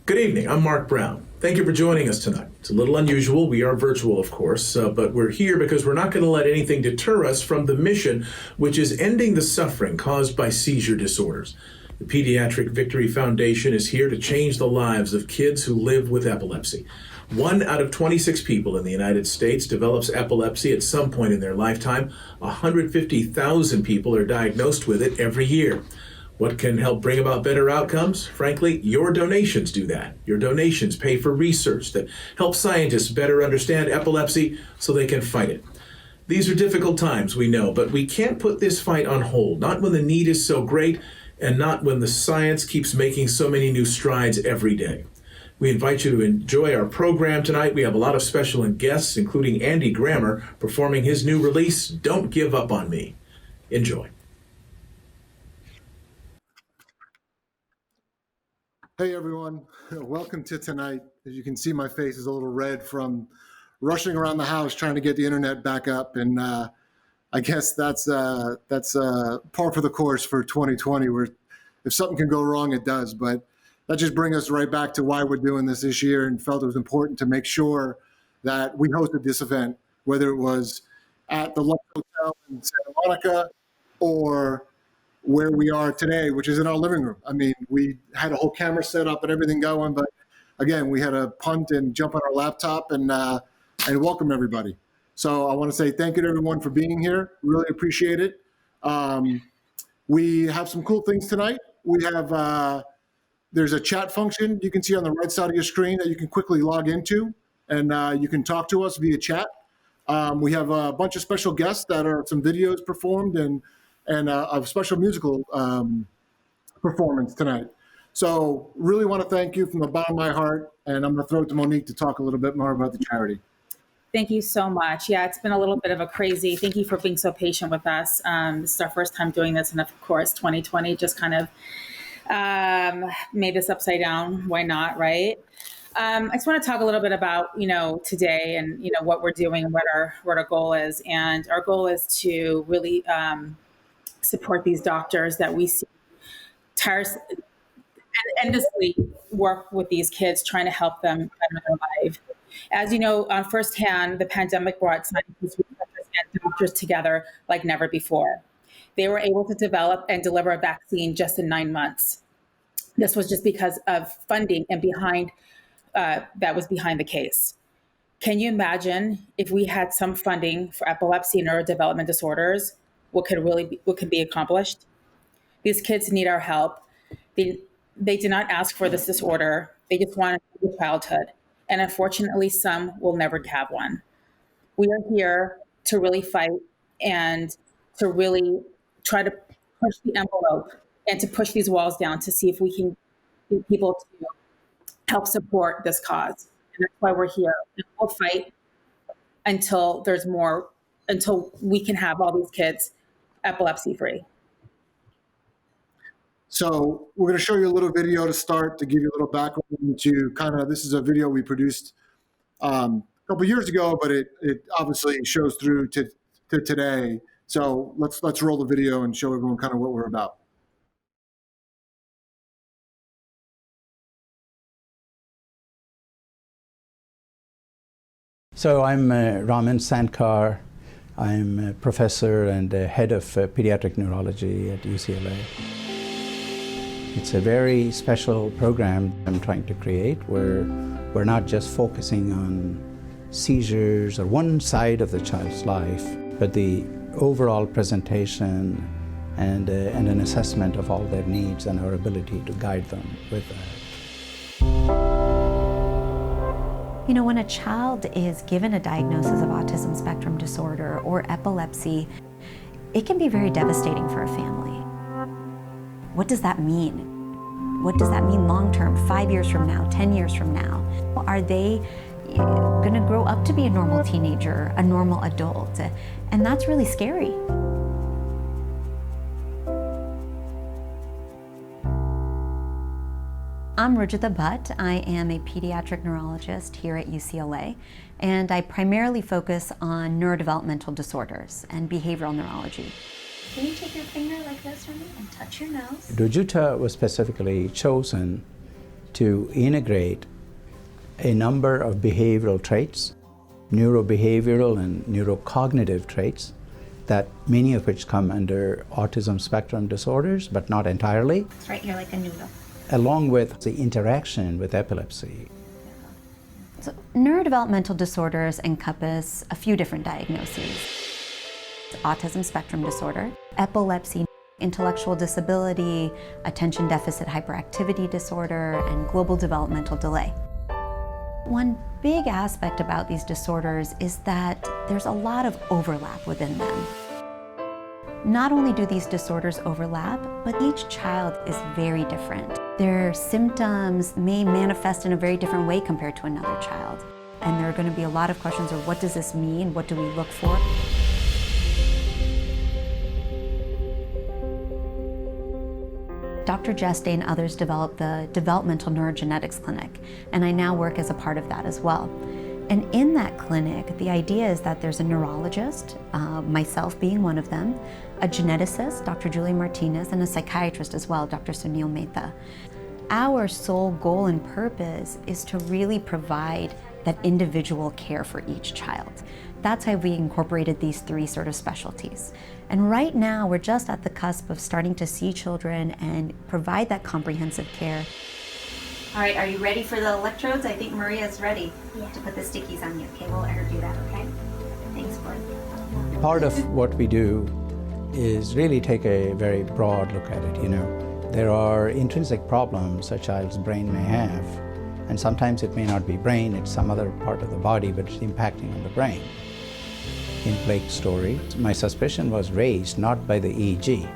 Good evening. I'm Mark Brown. Thank you for joining us tonight. It's a little unusual. We are virtual, of course, but we're here because we're not going to let anything deter us from the mission, which is ending the suffering caused by seizure disorders. The Pediatric Victory Foundation is here to change the lives of kids who live with epilepsy. 1 out of 26 people in the United States develops epilepsy at some point in their lifetime. 150,000 people are diagnosed with it every year. What can help bring about better outcomes? Frankly, your donations do that. Your donations pay for research that helps scientists better understand epilepsy so they can fight it. These are difficult times, we know, but we can't put this fight on hold, not when the need is so great and not when the science keeps making so many new strides every day. We invite you to enjoy our program tonight. We have a lot of special guests, including Andy Grammer, performing his new release, Don't Give Up on Me. Enjoy. Hey everyone, welcome to tonight. As you can see, my face is a little red from rushing around the house trying to get the internet back up, and I guess that's par for the course for 2020, where if something can go wrong, it does. But that just brings us right back to why we're doing this year, and felt it was important to make sure that we hosted this event, whether it was at the Lux Hotel in Santa Monica or where we are today, which is in our living room. I mean, we had a whole camera set up and everything going, but again, we had to punt and jump on our laptop and welcome everybody. So I want to say thank you to everyone for being here. Really appreciate it. We have some cool things tonight. We have, there's a chat function you can see on the right side of your screen that you can quickly log into, and you can talk to us via chat. We have a bunch of special guests that are some videos performed and a special musical performance tonight. So really want to thank you from the bottom of my heart, and I'm going to throw it to Monique to talk a little bit more about the charity. Thank you so much. Yeah, it's been a little bit of a crazy, thank you for being so patient with us. This is our first time doing this, and of course, 2020 just kind of made this upside down. Why not, right? I just want to talk a little bit about, today and, what we're doing and what our goal is. And our goal is to really support these doctors that we see tirelessly and endlessly work with these kids, trying to help them better their life. As you know, firsthand, the pandemic brought scientists, researchers, and doctors together like never before. They were able to develop and deliver a vaccine just in 9 months. This was just because of funding and that was behind the case. Can you imagine if we had some funding for epilepsy and neurodevelopment disorders? What could be accomplished? These kids need our help. They did not ask for this disorder. They just wanted a childhood. And unfortunately, some will never have one. We are here to really fight and to really try to push the envelope and to push these walls down to see if we can get people to help support this cause. And that's why we're here. And we'll fight until we can have all these kids epilepsy-free. So we're going to show you a little video to start, to give you a little background into this is a video we produced a couple years ago, but it obviously shows through to today. So let's roll the video and show everyone kind of what we're about. So I'm Raman Sankar. I'm a professor and head of pediatric neurology at UCLA. It's a very special program I'm trying to create, where we're not just focusing on seizures or one side of the child's life, but the overall presentation and an assessment of all their needs and our ability to guide them with that. When a child is given a diagnosis of autism spectrum disorder or epilepsy, it can be very devastating for a family. What does that mean? What does that mean long-term, 5 years from now, 10 years from now? Are they going to grow up to be a normal teenager, a normal adult? And that's really scary. I'm Rujita Bhatt. I am a pediatric neurologist here at UCLA, and I primarily focus on neurodevelopmental disorders and behavioral neurology. Can you take your finger like this for me and touch your nose? Rujita was specifically chosen to integrate a number of behavioral traits, neurobehavioral and neurocognitive traits, that many of which come under autism spectrum disorders, but not entirely. It's right here like a noodle. Along with the interaction with epilepsy. So neurodevelopmental disorders encompass a few different diagnoses. Autism spectrum disorder, epilepsy, intellectual disability, attention deficit hyperactivity disorder, and global developmental delay. One big aspect about these disorders is that there's a lot of overlap within them. Not only do these disorders overlap, but each child is very different. Their symptoms may manifest in a very different way compared to another child. And there are going to be a lot of questions of what does this mean? What do we look for? Dr. Jeste and others developed the Developmental Neurogenetics Clinic, and I now work as a part of that as well. And in that clinic, the idea is that there's a neurologist, myself being one of them, a geneticist, Dr. Julie Martinez, and a psychiatrist as well, Dr. Sunil Mehta. Our sole goal and purpose is to really provide that individual care for each child. That's how we incorporated these three sort of specialties. And right now, we're just at the cusp of starting to see children and provide that comprehensive care. All right, are you ready for the electrodes? I think Maria's ready to put the stickies on you. Okay, we'll let her do that, okay? Thanks, Blake. Part of what we do is really take a very broad look at it, There are intrinsic problems a child's brain may have, and sometimes it may not be brain, it's some other part of the body, but it's impacting on the brain. In Blake's story, my suspicion was raised not by the EEG,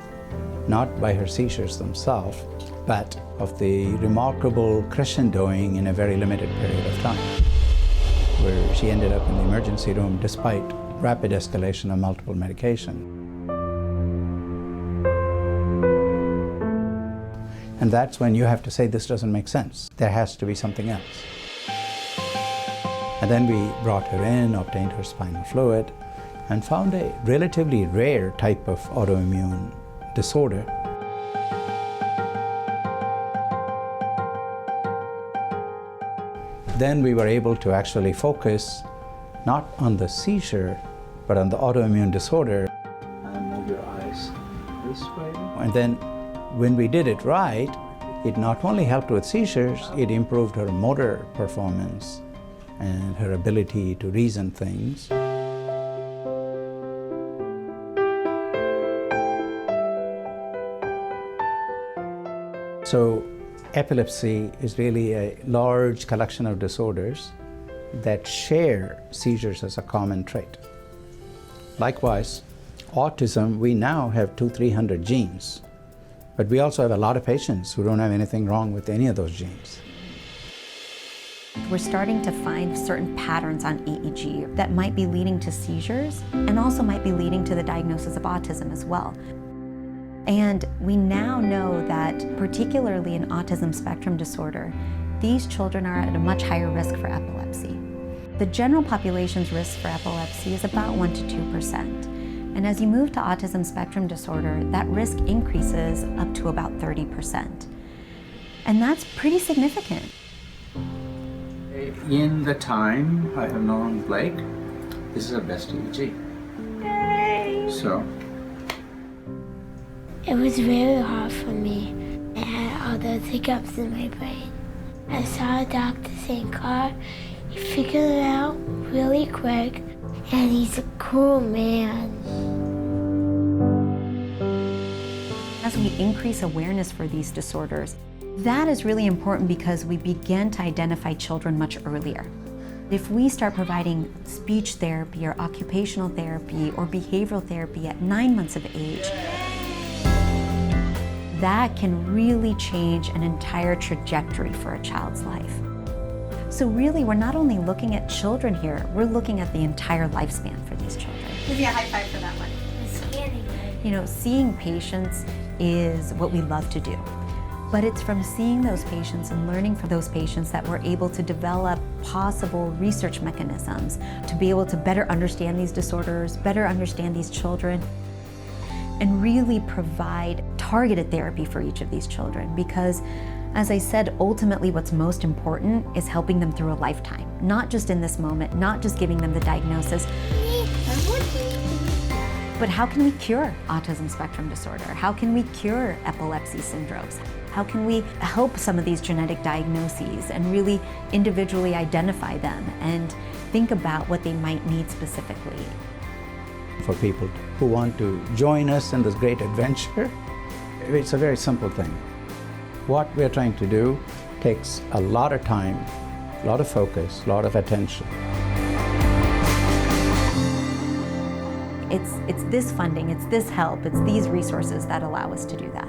not by her seizures themselves, but of the remarkable crescendoing in a very limited period of time, where she ended up in the emergency room despite rapid escalation of multiple medication. And that's when you have to say, this doesn't make sense. There has to be something else. And then we brought her in, obtained her spinal fluid, and found a relatively rare type of autoimmune disorder. Then we were able to actually focus not on the seizure, but on the autoimmune disorder. And move your eyes this way. And then when we did it right, it not only helped with seizures, it improved her motor performance and her ability to reason things. So epilepsy is really a large collection of disorders that share seizures as a common trait. Likewise, autism, we now have 200-300 genes, but we also have a lot of patients who don't have anything wrong with any of those genes. We're starting to find certain patterns on EEG that might be leading to seizures and also might be leading to the diagnosis of autism as well. And we now know that, particularly in autism spectrum disorder, these children are at a much higher risk for epilepsy. The general population's risk for epilepsy is about 1 to 2%. And as you move to autism spectrum disorder, that risk increases up to about 30%. And that's pretty significant. In the time I have known Blake, this is her best EEG. Yay! So. It was very hard for me. I had all those hiccups in my brain. I saw Dr. Sankar. He figured it out really quick, and he's a cool man. As we increase awareness for these disorders, that is really important because we begin to identify children much earlier. If we start providing speech therapy or occupational therapy or behavioral therapy at 9 months of age, that can really change an entire trajectory for a child's life. So really, we're not only looking at children here, we're looking at the entire lifespan for these children. Give me a high five for that one. Seeing patients is what we love to do. But it's from seeing those patients and learning from those patients that we're able to develop possible research mechanisms to be able to better understand these disorders, better understand these children, and really provide targeted therapy for each of these children, because as I said, ultimately what's most important is helping them through a lifetime, not just in this moment, not just giving them the diagnosis, but how can we cure autism spectrum disorder? How can we cure epilepsy syndromes? How can we help some of these genetic diagnoses and really individually identify them and think about what they might need specifically? For people who want to join us in this great adventure, it's a very simple thing. What we're trying to do takes a lot of time, a lot of focus, a lot of attention. It's this funding, it's this help, it's these resources that allow us to do that.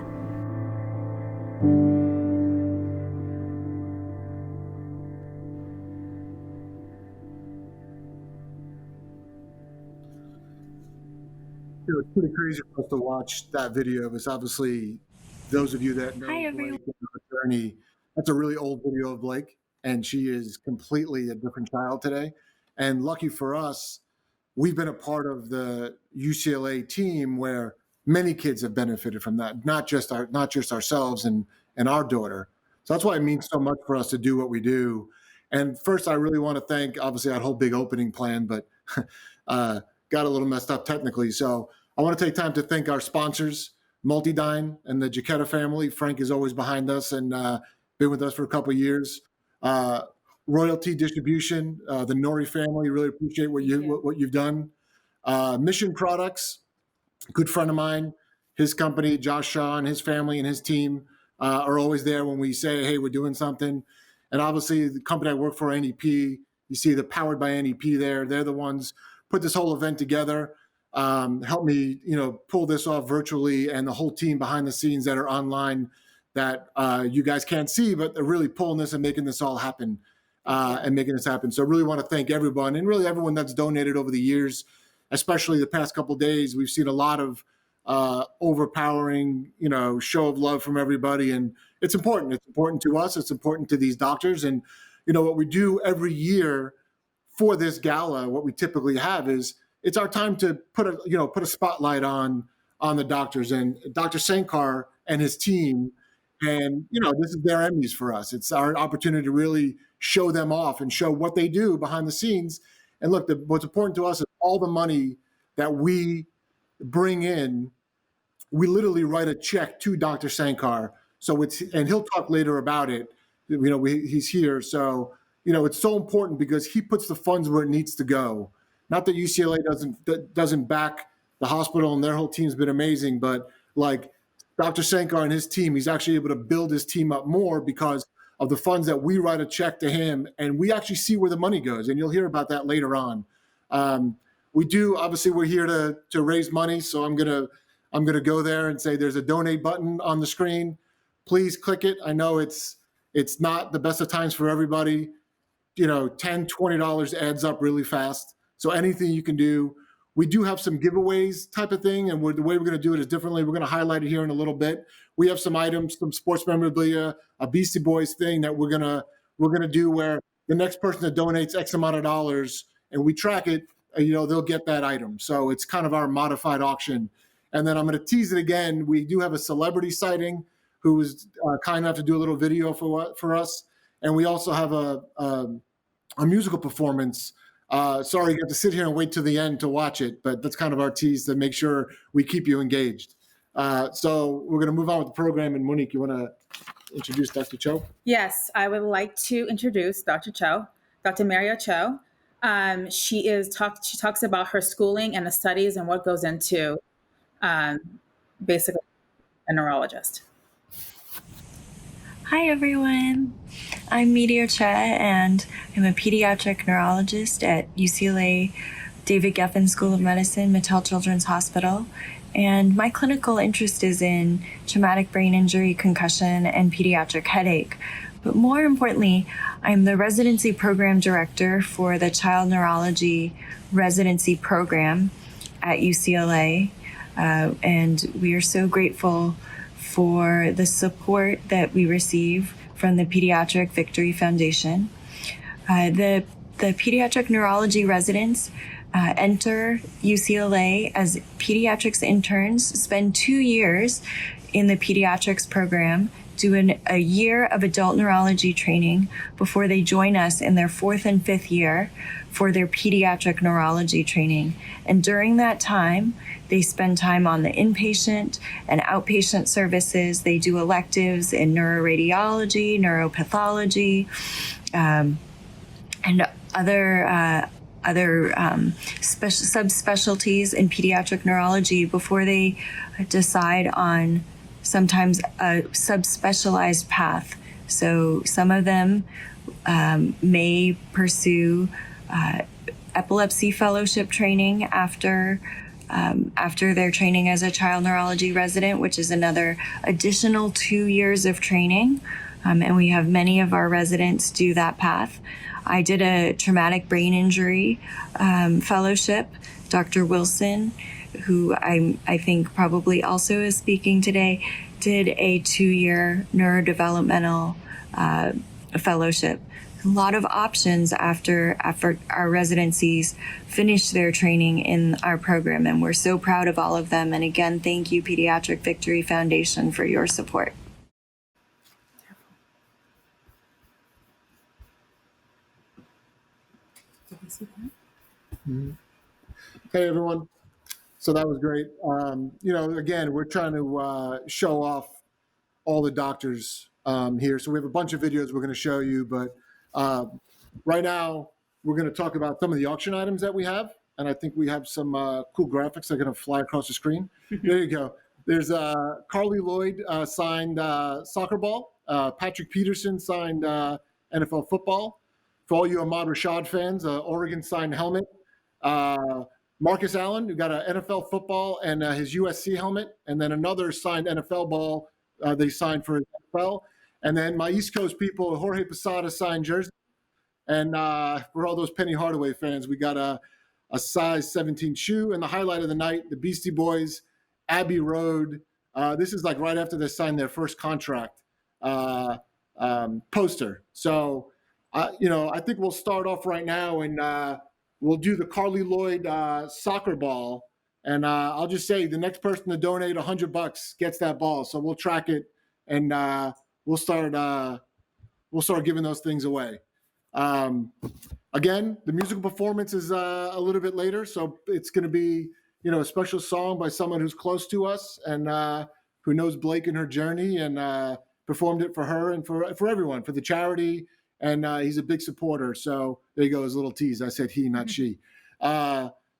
It's pretty crazy for us to watch that video. It's obviously, those of you that know Hi, everyone. Blake and her journey, that's a really old video of Blake, and she is completely a different child today. And lucky for us, we've been a part of the UCLA team where many kids have benefited from that, not just ourselves and our daughter. So that's why it means so much for us to do what we do. And first, I really want to thank, obviously, that whole big opening plan, but got a little messed up technically. So I want to take time to thank our sponsors, Multidyne and the Jaquetta family. Frank is always behind us and been with us for a couple of years. Royalty Distribution, the Nori family, really appreciate what you've done. Mission Products, good friend of mine, his company, Josh Shaw and his family and his team are always there when we say, hey, we're doing something. And obviously the company I work for, NEP, you see the Powered by NEP there. They're the ones put this whole event together, help me, pull this off virtually, and the whole team behind the scenes that are online that you guys can't see, but they're really pulling this and making this all happen and making this happen. So I really want to thank everyone and really everyone that's donated over the years, especially the past couple of days. We've seen a lot of overpowering, show of love from everybody. And it's important. It's important to us. It's important to these doctors. And, what we do every year for this gala, what we typically have is it's our time to put a spotlight on the doctors and Dr. Sankar and his team. And, this is their Emmys for us. It's our opportunity to really show them off and show what they do behind the scenes. And look, what's important to us is all the money that we bring in, we literally write a check to Dr. Sankar. So and he'll talk later about it. He's here. So, it's so important because he puts the funds where it needs to go. Not that UCLA doesn't back the hospital and their whole team's been amazing, but like Dr. Sankar and his team, he's actually able to build his team up more because of the funds that we write a check to him, and we actually see where the money goes. And you'll hear about that later on. We do, obviously, we're here to raise money. So I'm gonna go there and say there's a donate button on the screen. Please click it. I know it's not the best of times for everybody. $10, $20 adds up really fast. So anything you can do. We do have some giveaways type of thing, and the way we're going to do it is differently. We're going to highlight it here in a little bit. We have some items, some sports memorabilia, a Beastie Boys thing that we're gonna do where the next person that donates X amount of dollars and we track it, they'll get that item. So it's kind of our modified auction. And then I'm going to tease it again. We do have a celebrity sighting who was kind enough to do a little video for us, and we also have a musical performance. Sorry, you have to sit here and wait till the end to watch it, but that's kind of our tease to make sure we keep you engaged. So we're going to move on with the program. And Monique, you want to introduce Dr. Cho? Yes, I would like to introduce Dr. Cho, Dr. Mario Cho. She talks about her schooling and the studies and what goes into basically a neurologist. Hi, everyone. I'm Meteor Che, and I'm a pediatric neurologist at UCLA David Geffen School of Medicine, Mattel Children's Hospital. And my clinical interest is in traumatic brain injury, concussion, and pediatric headache. But more importantly, I'm the residency program director for the Child Neurology Residency Program at UCLA. And we are so grateful for the support that we receive from the Pediatric Victory Foundation. The pediatric neurology residents enter UCLA as pediatrics interns, spend 2 years in the pediatrics program do a year of adult neurology training before they join us in their 4th and 5th year for their pediatric neurology training. And during that time, they spend time on the inpatient and outpatient services. They do electives in neuroradiology, neuropathology, and other subspecialties in pediatric neurology before they decide on sometimes a subspecialized path. So some of them may pursue epilepsy fellowship training after their training as a child neurology resident, which is another additional 2 years of training. And we have many of our residents do that path. I did a traumatic brain injury fellowship. Dr. Wilson, who I think probably also is speaking today, did a 2-year neurodevelopmental fellowship. A lot of options after our residencies finish their training in our program, and we're so proud of all of them. And again, thank you, Pediatric Victory Foundation, for your support. Hey, everyone. So that was great. Again, we're trying to show off all the doctors here. So we have a bunch of videos we're going to show you, but right now we're going to talk about some of the auction items that we have. And I think we have some cool graphics that are going to fly across the screen. There you go. There's Carly Lloyd signed soccer ball. Patrick Peterson signed NFL football. For all you Ahmad Rashad fans, Oregon signed helmet. Marcus Allen, who got an NFL football and his USC helmet, and then another signed NFL ball they signed for his NFL. And then my East Coast people, Jorge Posada signed jersey. And for all those Penny Hardaway fans, we got a size 17 shoe. And the highlight of the night, the Beastie Boys, Abbey Road. This is like right after they signed their first contract poster. So, I think we'll start off right now and we'll do the Carly Lloyd soccer ball. And I'll just say the next person to donate $100 gets that ball. So we'll track it and we'll start giving those things away. Again, the musical performance is a little bit later. So it's going to be, a special song by someone who's close to us and who knows Blake and her journey and performed it for her and for everyone, for the charity. And he's a big supporter. So there you go, his little tease. I said he, not she.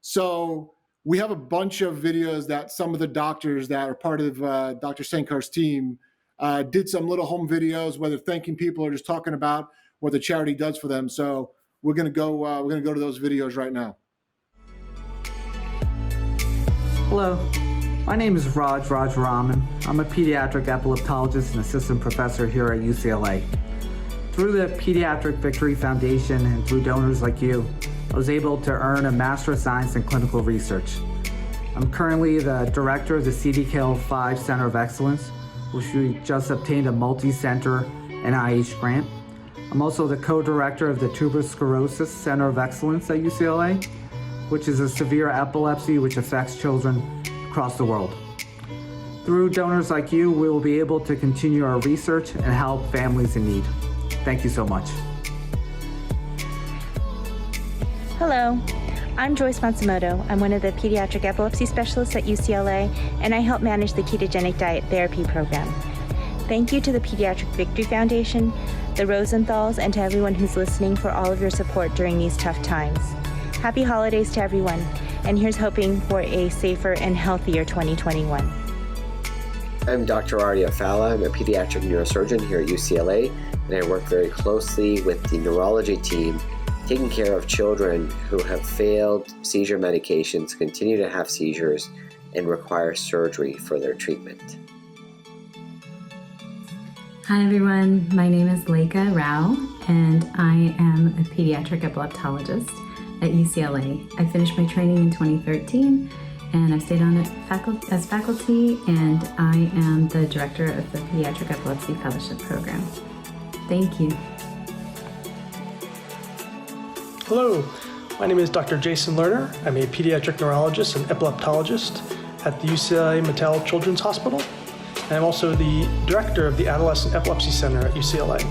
So we have a bunch of videos that some of the doctors that are part of Dr. Sankar's team did some little home videos, whether thanking people or just talking about what the charity does for them. So we're gonna go to those videos right now. Hello, my name is Raj Raman. I'm a pediatric epileptologist and assistant professor here at UCLA. Through the Pediatric Victory Foundation and through donors like you, I was able to earn a Master of Science in Clinical Research. I'm currently the director of the CDKL5 Center of Excellence, which we just obtained a multi-center NIH grant. I'm also the co-director of the Tuberous Sclerosis Center of Excellence at UCLA, which is a severe epilepsy which affects children across the world. Through donors like you, we will be able to continue our research and help families in need. Thank you so much. Hello, I'm Joyce Matsumoto. I'm one of the pediatric epilepsy specialists at UCLA, and I help manage the ketogenic diet therapy program. Thank you to the Pediatric Victory Foundation, the Rosenthals, and to everyone who's listening for all of your support during these tough times. Happy holidays to everyone, and here's hoping for a safer and healthier 2021. I'm Dr. Artie Afala. I'm a pediatric neurosurgeon here at UCLA, and I work very closely with the neurology team, taking care of children who have failed seizure medications, continue to have seizures, and require surgery for their treatment. Hi everyone, my name is Leica Rao, and I am a pediatric epileptologist at UCLA. I finished my training in 2013, and I've stayed on as faculty, and I am the director of the Pediatric Epilepsy Fellowship Program. Thank you. Hello, my name is Dr. Jason Lerner. I'm a pediatric neurologist and epileptologist at the UCLA Mattel Children's Hospital. and I'm also the director of the Adolescent Epilepsy Center at UCLA.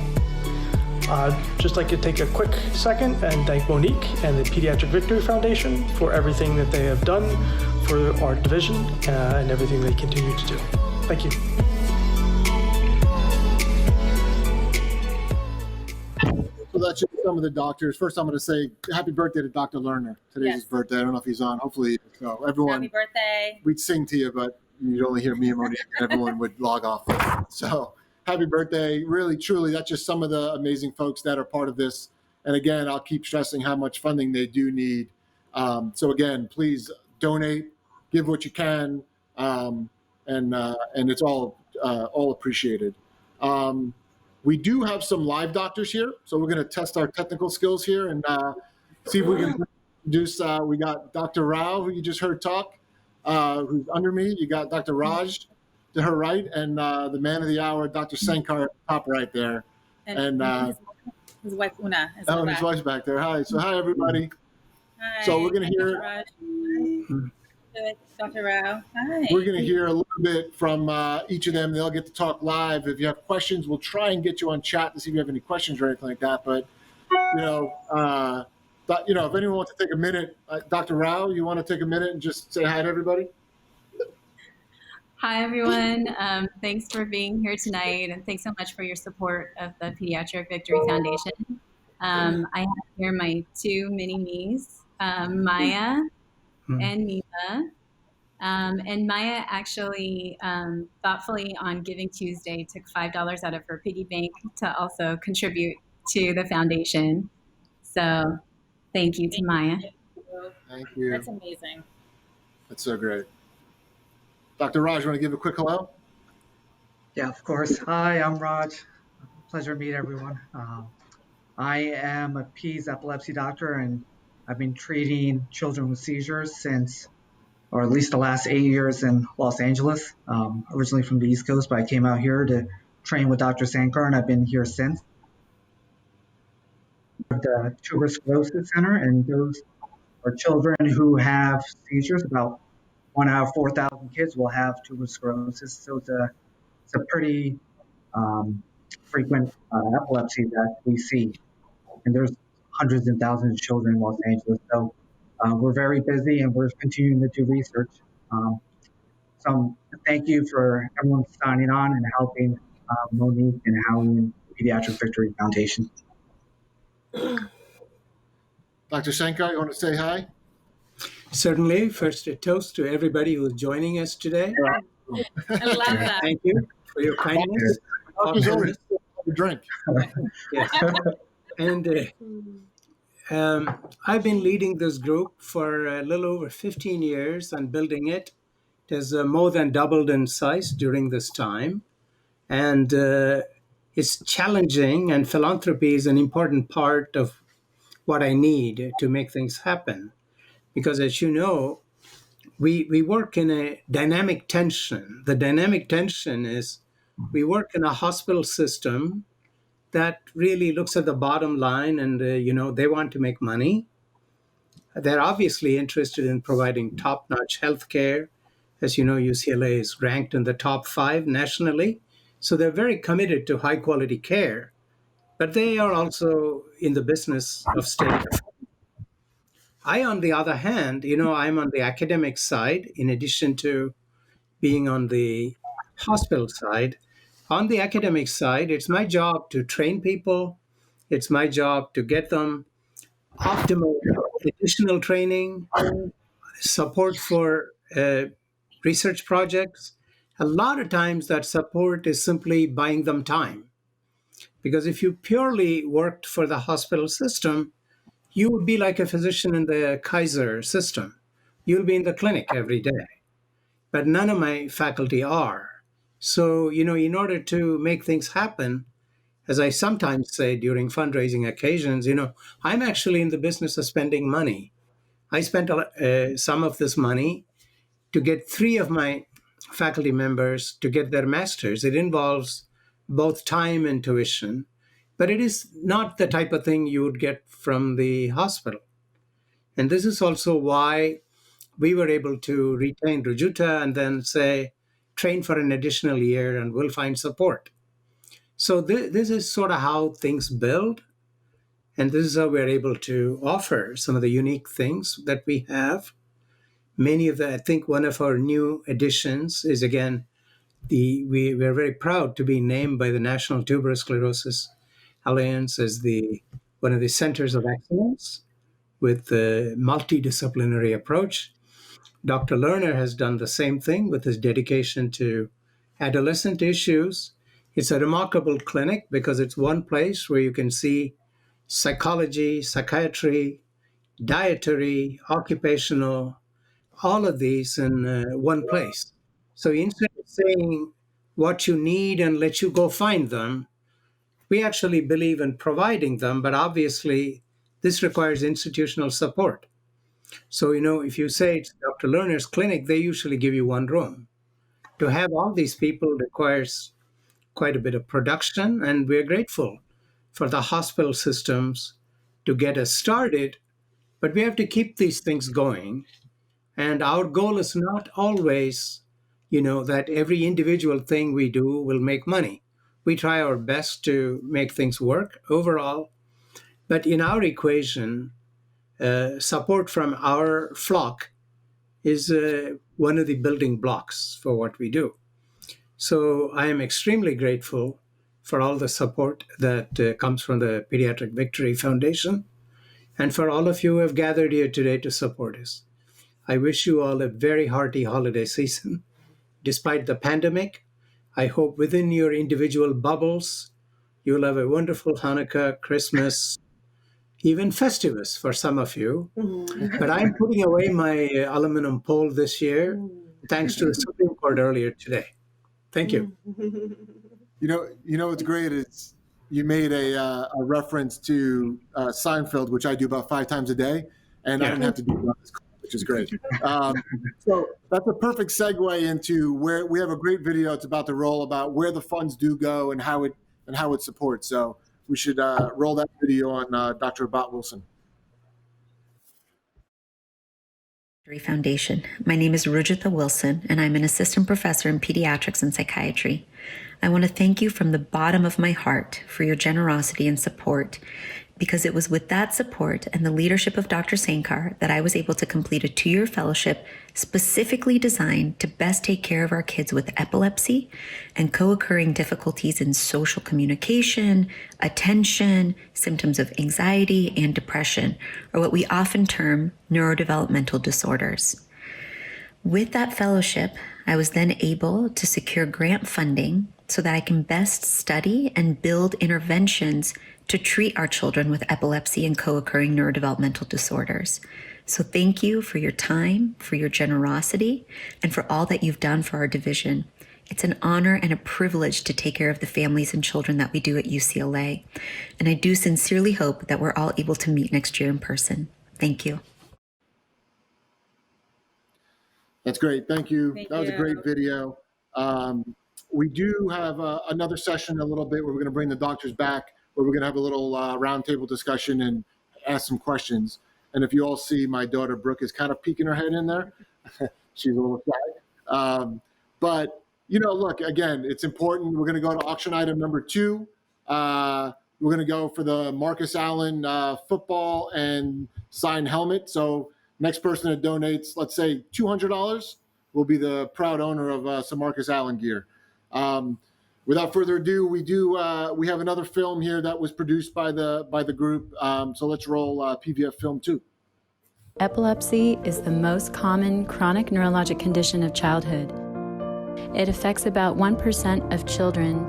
I'd just like to take a quick second and thank Monique and the Pediatric Victory Foundation for everything that they have done for our division and everything they continue to do. Thank you. So that's just some of the doctors. First, I'm going to say happy birthday to Dr. Lerner. Today's his birthday. I don't know if he's on. Hopefully, so everyone. Happy birthday. We'd sing to you, but you'd only hear me and Monique. Everyone would log off. So happy birthday. Really, truly, that's just some of the amazing folks that are part of this. And again, I'll keep stressing how much funding they do need. So again, please donate, give what you can, and it's all appreciated. We do have some live doctors here, so we're going to test our technical skills here and see if we can introduce. We got Dr. Rao, who you just heard talk, who's under me. You got Dr. Raj to her right, and the man of the hour, Dr. Sankar, at the top right there. And his wife Una is and his wife's back there. Hi. So hi, everybody. Hi. So we're going to hear. Dr. Rao. Hi. We're going to hear a little bit from each of them. They'll get to talk live. If you have questions, we'll try and get you on chat to see if you have any questions or anything like that. But if anyone wants to take a minute, Dr. Rao, you want to take a minute and just say hi to everybody? Hi, everyone. Thanks for being here tonight, and thanks so much for your support of the Pediatric Victory Foundation. I have here my two mini-me's, Maya and Mila. And Maya actually thoughtfully on Giving Tuesday took $5 out of her piggy bank to also contribute to the foundation. So thank you to Maya. Thank you. That's amazing. That's so great. Dr. Raj, you want to give a quick hello? Yeah, of course. Hi, I'm Raj. Pleasure to meet everyone. I am a peds epilepsy doctor, and I've been treating children with seizures since, or at least the last 8 years in Los Angeles. Originally from the East Coast, but I came out here to train with Dr. Sankar, and I've been here since. The Tuberous Sclerosis Center, and those are children who have seizures. About 1 out of 4,000 kids will have tuberous sclerosis, so it's a pretty frequent epilepsy that we see. And there's hundreds and thousands of children in Los Angeles, so we're very busy and we're continuing to do research. So thank you for everyone signing on and helping Monique and Howie and Pediatric Victory Foundation. Dr. Sankar, you want to say hi? Certainly. First, a toast to everybody who is joining us today. I love that. Thank you for your kindness. Drink. Yes. And I've been leading this group for a little over 15 years and building it. It has more than doubled in size during this time. And it's challenging, and philanthropy is an important part of what I need to make things happen. Because as you know, we work in a dynamic tension. The dynamic tension is we work in a hospital system that really looks at the bottom line and, they want to make money. They're obviously interested in providing top-notch health care. As you know, UCLA is ranked in the top 5 nationally. So they're very committed to high-quality care. But they are also in the business of state. I, on the other hand, I'm on the academic side, in addition to being on the hospital side. On the academic side, it's my job to train people. It's my job to get them optimal additional training, support for research projects. A lot of times that support is simply buying them time. Because if you purely worked for the hospital system, you would be like a physician in the Kaiser system. You'll be in the clinic every day. But none of my faculty are. So, in order to make things happen, as I sometimes say during fundraising occasions, I'm actually in the business of spending money. I spent some of this money to get 3 of my faculty members to get their masters. It involves both time and tuition, but it is not the type of thing you would get from the hospital. And this is also why we were able to retain Rujuta and then say, train for an additional year and we'll find support. So this is sort of how things build. And this is how we're able to offer some of the unique things that we have. Many of I think one of our new additions is, again, we're very proud to be named by the National Tuberous Sclerosis Alliance as one of the centers of excellence with the multidisciplinary approach. Dr. Lerner has done the same thing with his dedication to adolescent issues. It's a remarkable clinic because it's one place where you can see psychology, psychiatry, dietary, occupational, all of these in one place. So instead of saying what you need and let you go find them, we actually believe in providing them, but obviously this requires institutional support. So, if you say it's Dr. Lerner's clinic, they usually give you one room. To have all these people requires quite a bit of production, and we're grateful for the hospital systems to get us started, but we have to keep these things going. And our goal is not always, that every individual thing we do will make money. We try our best to make things work overall. But in our equation, support from our flock is one of the building blocks for what we do. So I am extremely grateful for all the support that comes from the Pediatric Victory Foundation and for all of you who have gathered here today to support us. I wish you all a very hearty holiday season. Despite the pandemic, I hope within your individual bubbles, you'll have a wonderful Hanukkah, Christmas, even Festivus for some of you. But I'm putting away my aluminum pole this year, thanks to the Supreme Court earlier today. Thank you. What's great is you made a reference to Seinfeld, which I do about 5 times a day, and I didn't have to do it on this call, which is great. So that's a perfect segue into where we have a great video. It's about the role about where the funds do go and how it supports. So we should roll that video on Dr. Abbott Wilson. Victory Foundation. My name is Rujitha Wilson, and I'm an assistant professor in pediatrics and psychiatry. I want to thank you from the bottom of my heart for your generosity and support, because it was with that support and the leadership of Dr. Sankar that I was able to complete a 2-year fellowship specifically designed to best take care of our kids with epilepsy and co-occurring difficulties in social communication, attention, symptoms of anxiety and depression, or what we often term neurodevelopmental disorders. With that fellowship, I was then able to secure grant funding so that I can best study and build interventions to treat our children with epilepsy and co-occurring neurodevelopmental disorders. So thank you for your time, for your generosity, and for all that you've done for our division. It's an honor and a privilege to take care of the families and children that we do at UCLA. And I do sincerely hope that we're all able to meet next year in person. Thank you. That's great. Thank you. Thank That was a you. great video. We do have another session in a little bit where we're going to bring the doctors back, where we're going to have a little roundtable discussion and ask some questions. And if you all see, my daughter Brooke is kind of peeking her head in there. She's a little shy. But, look, again, it's important. We're going to go to auction item number 2. We're going to go for the Marcus Allen football and signed helmet. So next person that donates, let's say $200, will be the proud owner of some Marcus Allen gear. Without further ado, we have another film here that was produced by the group. So let's roll PVF film 2. Epilepsy is the most common chronic neurologic condition of childhood. It affects about 1% of children,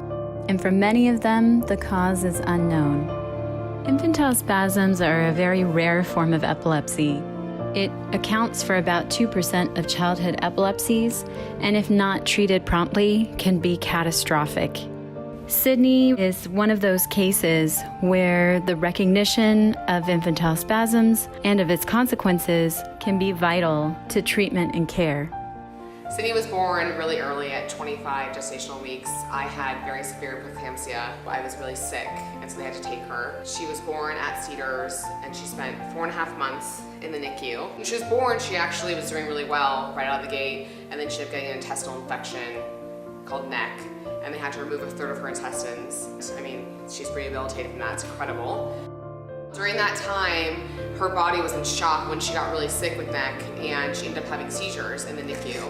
and for many of them, the cause is unknown. Infantile spasms are a very rare form of epilepsy. It accounts for about 2% of childhood epilepsies, and if not treated promptly, can be catastrophic. Sydney is one of those cases where the recognition of infantile spasms and of its consequences can be vital to treatment and care. Sydney was born really early at 25 gestational weeks. I had very severe preeclampsia. I was really sick, and so they had to take her. She was born at Cedars, and she spent 4.5 months in the NICU. When she was born, she actually was doing really well right out of the gate, and then she ended up getting an intestinal infection called neck, and they had to remove a third of her intestines. I mean, she's rehabilitated from that, it's incredible. During that time, her body was in shock when she got really sick with neck, and she ended up having seizures in the NICU.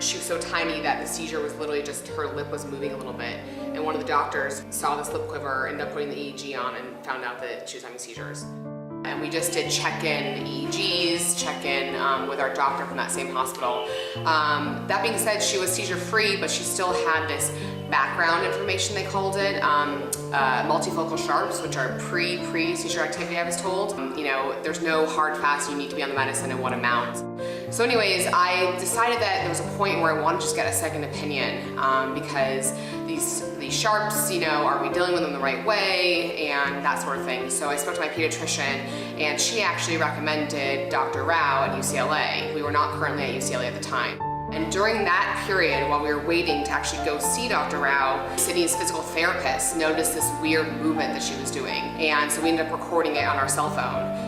She was so tiny that the seizure was literally just her lip was moving a little bit. And one of the doctors saw this lip quiver, ended up putting the EEG on, and found out that she was having seizures. And we just did check-in EEGs, check-in with our doctor from that same hospital. That being said, she was seizure-free, but she still had this background information, they called it, multifocal sharps, which are pre-seizure activity, I was told. You know, there's no hard fast, you need to be on the medicine and what amount. So anyways, I decided that there was a point where I wanted to just get a second opinion because these sharps, you know, are we dealing with them the right way and that sort of thing. So I spoke to my pediatrician, and she actually recommended Dr. Rao at UCLA. We were not currently at UCLA at the time. And during that period, while we were waiting to actually go see Dr. Rao, Sydney's physical therapist noticed this weird movement that she was doing. And so we ended up recording it on our cell phone.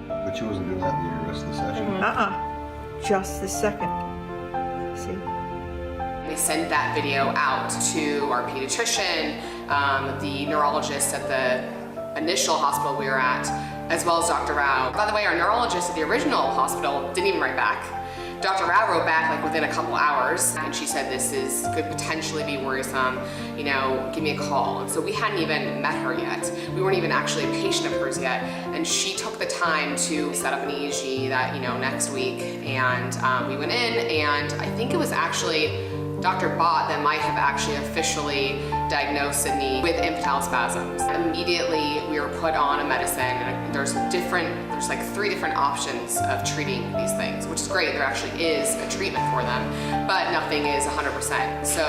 But she wasn't doing that the rest of the session? Just the second. See? We sent that video out to our pediatrician, the neurologist at the initial hospital we were at, as well as Dr. Rao. By the way, our neurologist at the original hospital didn't even write back. Dr. Rao wrote back like within a couple hours, and she said this could potentially be worrisome, you know, give me a call. And so we hadn't even met her yet. We weren't even actually a patient of hers yet. And she took the time to set up an EEG that, you know, next week. And we went in, and I think it was actually Dr. Bott that might have actually officially diagnosed Sydney with infantile spasms. Immediately we were put on a medicine, and there's like 3 different options of treating these things, which is great. There actually is a treatment for them, but nothing is 100%. So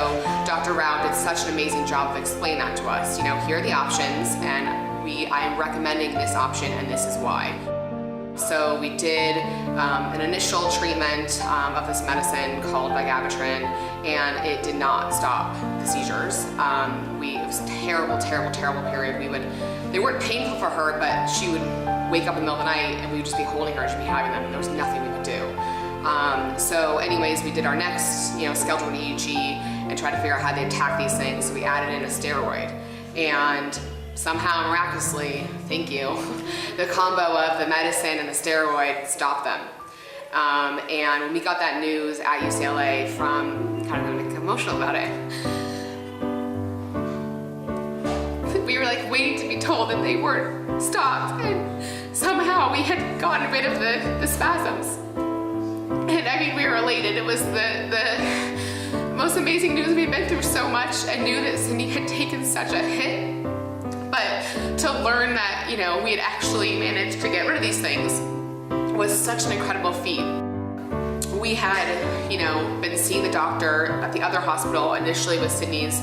Dr. Rao did such an amazing job of explaining that to us. You know, here are the options, and I am recommending this option, and this is why. So we did an initial treatment of this medicine called vigabatrin, and it did not stop the seizures. It was a terrible period. They weren't painful for her, but she would wake up in the middle of the night, and we would just be holding her and she'd be having them, and there was nothing we could do. So anyways, we did our next, you know, scheduled EEG and tried to figure out how they attack these things. So we added in a steroid, and somehow, miraculously, thank you, the combo of the medicine and the steroid stopped them. And when we got that news at UCLA from, kind of gonna get emotional about it, we were like waiting to be told that they weren't stopped, and somehow we had gotten rid of the spasms. And I mean, we were elated. It was the most amazing news. We'd been through so much and knew that Sydney had taken such a hit. But to learn that, you know, we had actually managed to get rid of these things was such an incredible feat. We had, you know, been seeing the doctor at the other hospital initially with Sydney's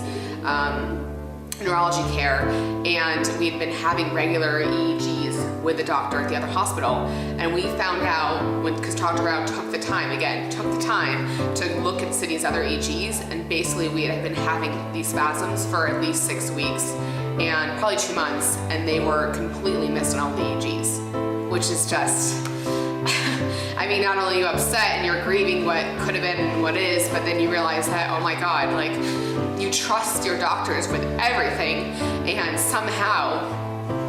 neurology care, and we had been having regular EEGs with the doctor at the other hospital. And we found out, because Dr. Rao took the time to look at Sydney's other EEGs, and basically we had been having these spasms for at least 6 weeks and probably 2 months, and they were completely missed on all the EEGs, which is just, I mean, not only are you upset and you're grieving what could have been and what is, but then you realize that, oh my God, like, you trust your doctors with everything, and somehow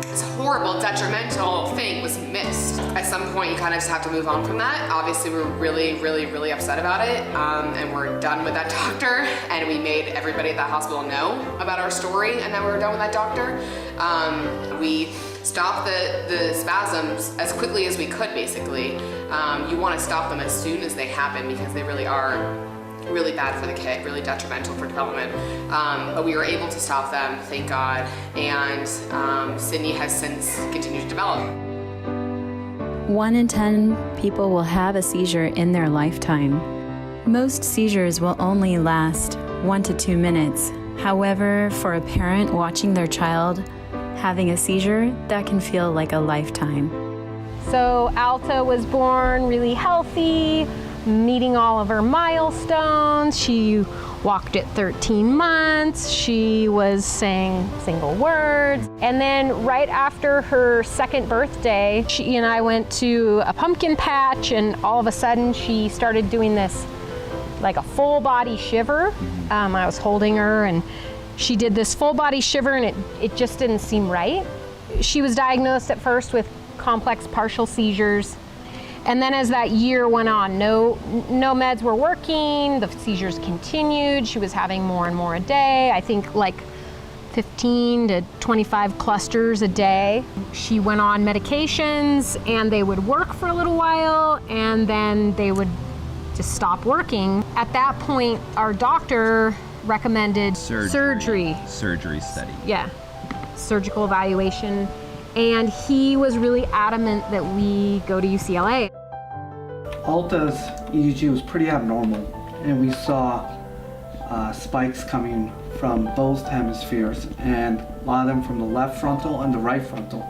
this horrible, detrimental thing was missed. At some point, you kind of just have to move on from that. Obviously, we were really upset about it, and we're done with that doctor, and we made everybody at that hospital know about our story and that we were done with that doctor. We stopped the spasms as quickly as we could, basically. You want to stop them as soon as they happen, because they really are really bad for the kid, really detrimental for development. But we were able to stop them, thank God, and Sydney has since continued to develop. 1 in 10 people will have a seizure in their lifetime. Most seizures will only last 1 to 2 minutes. However, for a parent watching their child having a seizure, that can feel like a lifetime. So Alta was born really healthy, meeting all of her milestones. She walked at 13 months. She was saying single words. And then right after her 2nd birthday, she and I went to a pumpkin patch, and all of a sudden she started doing this like a full body shiver. I was holding her and she did this full body shiver and it just didn't seem right. She was diagnosed at first with complex partial seizures. And then as that year went on, no meds were working, the seizures continued, she was having more and more a day, I think like 15 to 25 clusters a day. She went on medications and they would work for a little while and then they would just stop working. At that point, our doctor recommended surgery. Surgery study. Yeah, surgical evaluation. And he was really adamant that we go to UCLA. Alta's EEG was pretty abnormal, and we saw spikes coming from both hemispheres, and a lot of them from the left frontal and the right frontal.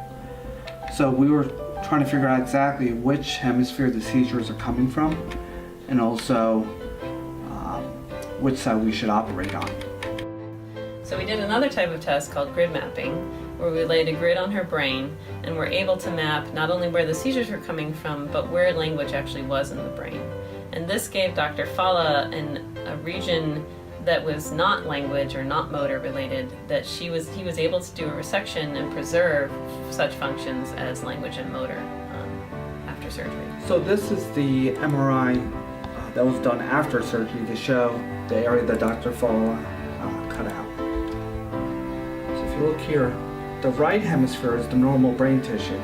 So we were trying to figure out exactly which hemisphere the seizures are coming from, and also which side we should operate on. So we did another type of test called grid mapping, where we laid a grid on her brain and were able to map not only where the seizures were coming from, but where language actually was in the brain. And this gave Dr. Fala a region that was not language or not motor related, that he was able to do a resection and preserve such functions as language and motor after surgery. So this is the MRI that was done after surgery to show the area that Dr. Fala cut out. So if you look here, the right hemisphere is the normal brain tissue.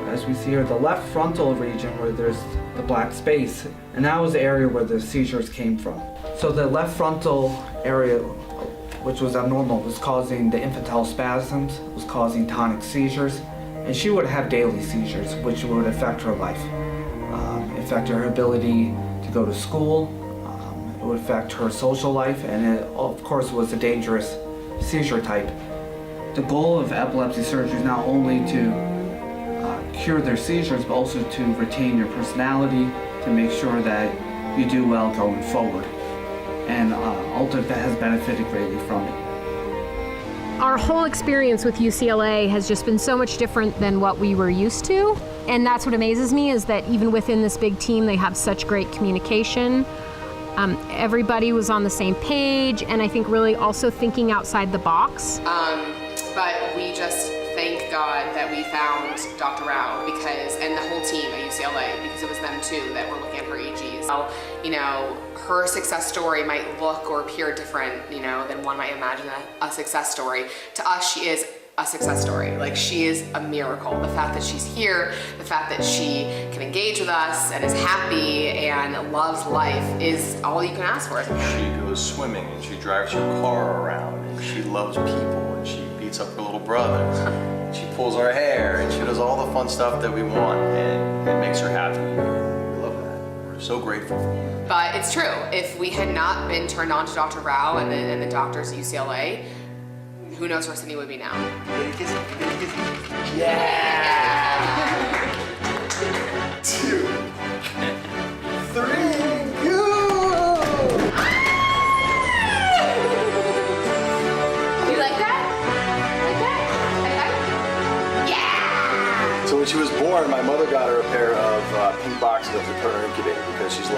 As we see here, the left frontal region where there's the black space, and that was the area where the seizures came from. So the left frontal area, which was abnormal, was causing the infantile spasms, was causing tonic seizures, and she would have daily seizures, which would affect her life. Affect her ability to go to school, it would affect her social life, and it, of course, was a dangerous seizure type. The goal of epilepsy surgery is not only to cure their seizures, but also to retain your personality, to make sure that you do well going forward. And Alta has benefited greatly from it. Our whole experience with UCLA has just been so much different than what we were used to. And that's what amazes me, is that even within this big team, they have such great communication. Everybody was on the same page, and I think really also thinking outside the box. But we just thank God that we found Dr. Rao and the whole team at UCLA, because it was them too that were looking at her EEGs. So, her success story might look or appear different, than one might imagine a success story. To us, she is a success story. Like, she is a miracle. The fact that she's here, the fact that she can engage with us and is happy and loves life is all you can ask for as a parent. She goes swimming and she drives her car around and she loves people and she beats up her little brother. She pulls our hair and she does all the fun stuff that we want, and it makes her happy. We love that. We're so grateful for her. But it's true. If we had not been turned on to Dr. Rao and the doctors at UCLA, who knows where Sydney would be now. Yeah! 2, 3, go! You like that? Yeah! So when she was born, my mother got her a pair of pink boxing gloves to put in her incubator, because she's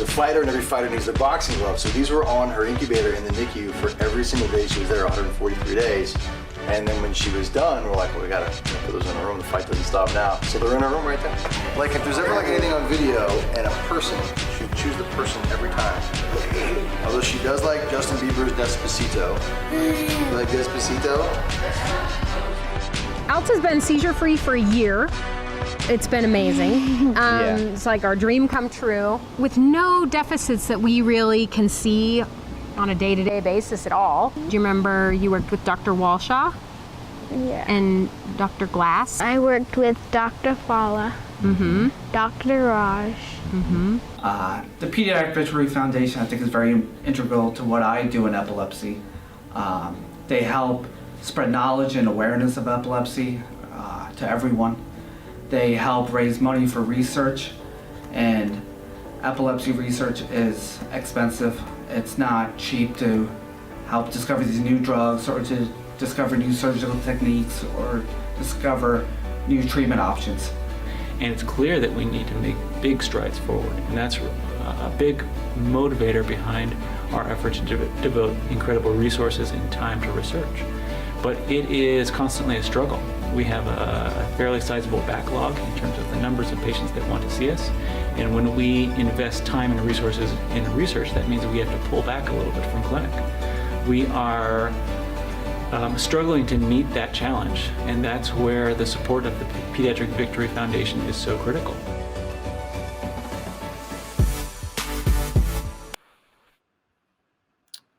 a fighter, and every fighter needs their boxing gloves. So these were on her incubator in the NICU for every single day she was there, 143 days. And then when she was done, we're like, well, we gotta put those in her room. The fight doesn't stop now. So they're in her room right there. Like, if there's ever anything on video and a person, she'd choose the person every time. Although she does like Justin Bieber's Despacito. You like Despacito? Alta's been seizure-free for a year. It's been amazing. It's like our dream come true, with no deficits that we really can see on a day-to-day basis at all. Do you remember you worked with Dr. Walshaw? Yeah. And Dr. Glass? I worked with Dr. Fala, Dr. Raj. The Pediatric Victory Foundation, I think, is very integral to what I do in epilepsy. They help spread knowledge and awareness of epilepsy to everyone. They help raise money for research, and epilepsy research is expensive. It's not cheap to help discover these new drugs, or to discover new surgical techniques, or discover new treatment options. And it's clear that we need to make big strides forward, and that's a big motivator behind our effort to devote incredible resources and time to research. But it is constantly a struggle. We have a fairly sizable backlog in terms of the numbers of patients that want to see us. And when we invest time and resources in research, that means we have to pull back a little bit from clinic. We are struggling to meet that challenge, and that's where the support of the Pediatric Victory Foundation is so critical.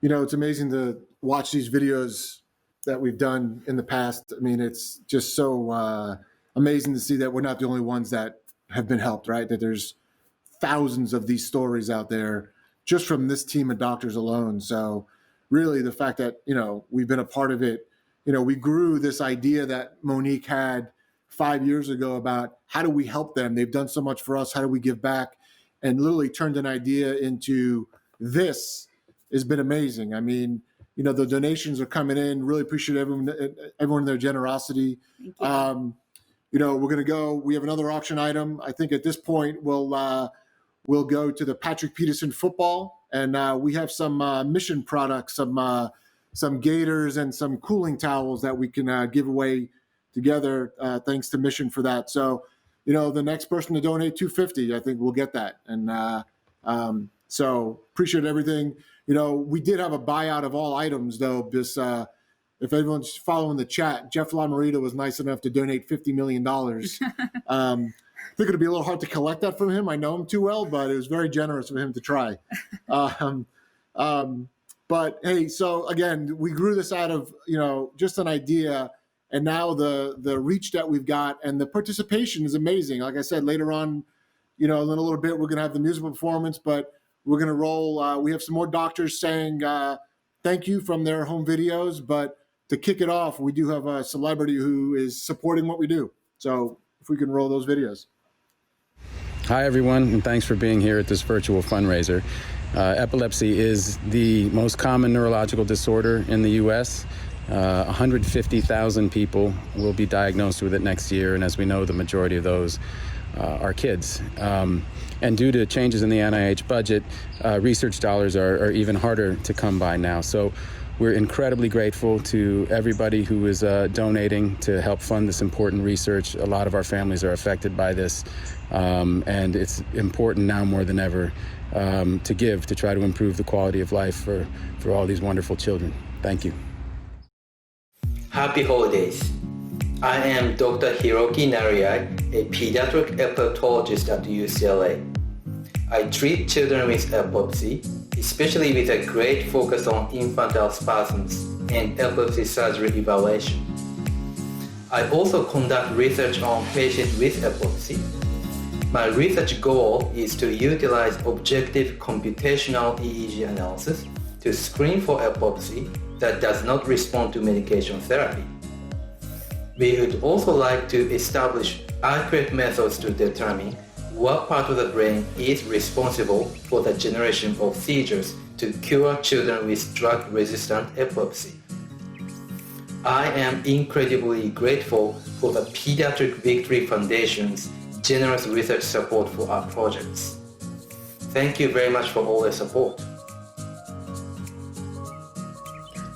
You know, it's amazing to watch these videos that we've done in the past. I mean, it's just so amazing to see that we're not the only ones that have been helped, right? That there's thousands of these stories out there just from this team of doctors alone. So really the fact that, you know, we've been a part of it, you know, we grew this idea that Monique had 5 years ago about how do we help them? They've done so much for us. How do we give back? And literally turned an idea into this has been amazing. I mean, you know, the donations are coming in. Really appreciate everyone their generosity. You know, we're going to go. We have another auction item. I think at this point we'll go to the Patrick Peterson football, and we have some mission products, some gaiters and some cooling towels that we can give away together. Thanks to Mission for that. So, you know, the next person to donate $250, I think we'll get that. And so appreciate everything. You know, we did have a buyout of all items, though. This, if everyone's following the chat, Jeff LaMarita was nice enough to donate $50 million. I think it'd be a little hard to collect that from him. I know him too well, but it was very generous of him to try. But hey, so again, we grew this out of, you know, just an idea, and now the reach that we've got and the participation is amazing. Like I said, later on, you know, in a little bit, we're going to have the musical performance, but we're going to roll. We have some more doctors saying thank you from their home videos. But to kick it off, we do have a celebrity who is supporting what we do. So if we can roll those videos. Hi, everyone, and thanks for being here at this virtual fundraiser. Epilepsy is the most common neurological disorder in the U.S. 150,000 people will be diagnosed with it next year, and as we know, the majority of those are kids. And due to changes in the NIH budget, research dollars are even harder to come by now. So we're incredibly grateful to everybody who is donating to help fund this important research. A lot of our families are affected by this, and it's important now more than ever to give, to try to improve the quality of life for all these wonderful children. Thank you. Happy holidays. I am Dr. Hiroki Nariai, a pediatric epileptologist at UCLA. I treat children with epilepsy, especially with a great focus on infantile spasms and epilepsy surgery evaluation. I also conduct research on patients with epilepsy. My research goal is to utilize objective computational EEG analysis to screen for epilepsy that does not respond to medication therapy. We would also like to establish accurate methods to determine what part of the brain is responsible for the generation of seizures to cure children with drug-resistant epilepsy. I am incredibly grateful for the Pediatric Victory Foundation's generous research support for our projects. Thank you very much for all the support.